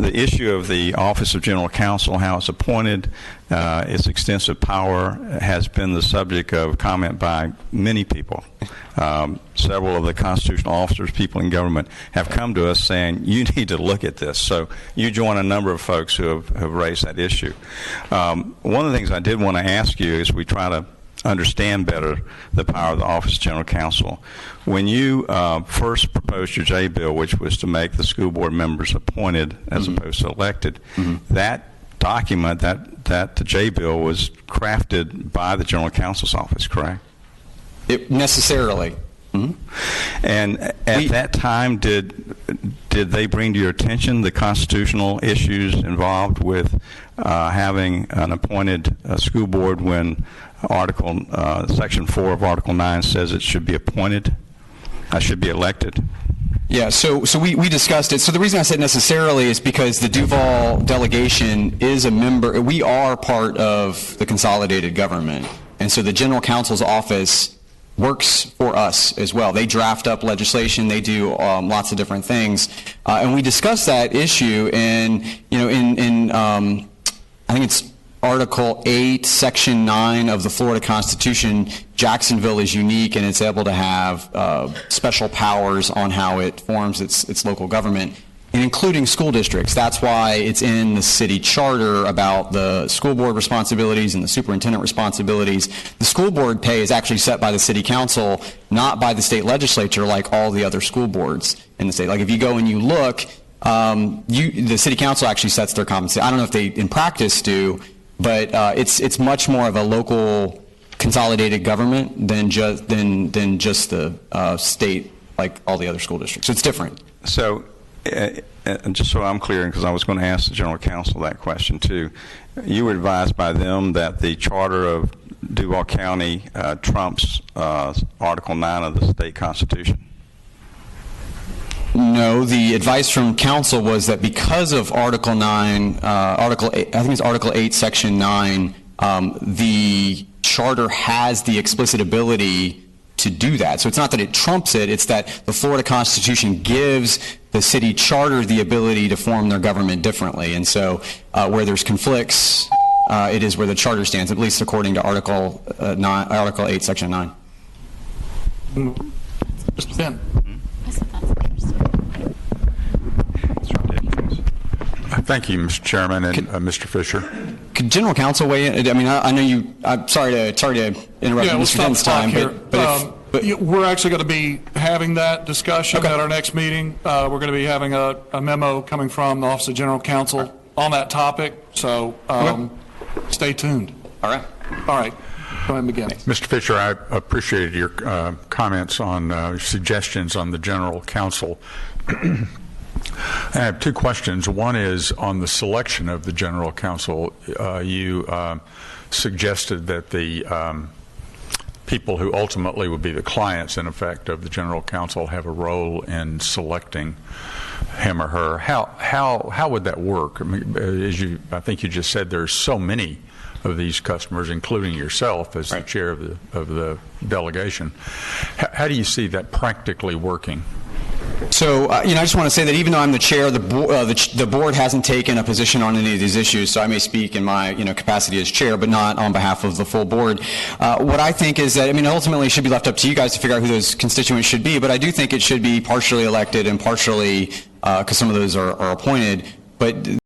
the issue of the Office of General Counsel, how it's appointed, its extensive power, has been the subject of comment by many people. Several of the constitutional officers, people in government, have come to us saying, you need to look at this. So you join a number of folks who have raised that issue. One of the things I did want to ask you is we try to understand better the power of the Office of General Counsel. When you first proposed your J bill, which was to make the school board members appointed as opposed to elected, that document, that J bill, was crafted by the General Counsel's office, correct? It necessarily. And at that time, did they bring to your attention the constitutional issues involved with having an appointed school board when Section 4 of Article 9 says it should be appointed, should be elected? Yeah, so we discussed it. So the reason I said necessarily is because the Duval delegation is a member. We are part of the consolidated government, and so the General Counsel's office works for us as well. They draft up legislation. They do lots of different things, and we discussed that issue. And in I think it's Article VIII Section 9 of the Florida Constitution, Jacksonville is unique, and it's able to have special powers on how it forms its local government, and including school districts. That's why it's in the city charter about the school board responsibilities and the superintendent responsibilities. The school board pay is actually set by the city council, not by the state legislature like all the other school boards in the state. Like if you go and you look, the city council actually sets their compensation. I don't know if they in practice do, but it's much more of a local consolidated government than just the state like all the other school districts. So it's different. So just so I'm clear, because I was going to ask the General Counsel that question too, you were advised by them that the charter of Duval County trumps Article 9 of the state constitution? No, the advice from council was that because of Article 9, Article 8, I think it's Article 8, Section 9, the charter has the explicit ability to do that. So it's not that it trumps it, it's that the Florida Constitution gives the city charter the ability to form their government differently. And so where there's conflicts, it is where the charter stands, at least according to Article 8, Section 9. Mr. Finn. Thank you, Mr. Chairman and Mr. Fischer. Could General Counsel weigh in? I mean, I know you. I'm sorry to interrupt Mr. Finn's time, but we're actually going to be having that discussion at our next meeting. We're going to be having a memo coming from the Office of General Counsel on that topic. So stay tuned. All right. All right. Go ahead and begin. Mr. Fischer, I appreciated your comments on suggestions on the General Counsel. I have two questions. One is on the selection of the General Counsel. You suggested that the people who ultimately would be the clients, in effect, of the General Counsel have a role in selecting him or her. How would that work? I mean, I think you just said there's so many of these customers, including yourself as the chair of the delegation. How do you see that practically working? So, I just want to say that even though I'm the chair, the board hasn't taken a position on any of these issues, so I may speak in my capacity as chair, but not on behalf of the full board. What I think is that, ultimately it should be left up to you guys to figure out who those constituents should be, but I do think it should be partially elected and partially, because some of those are appointed, but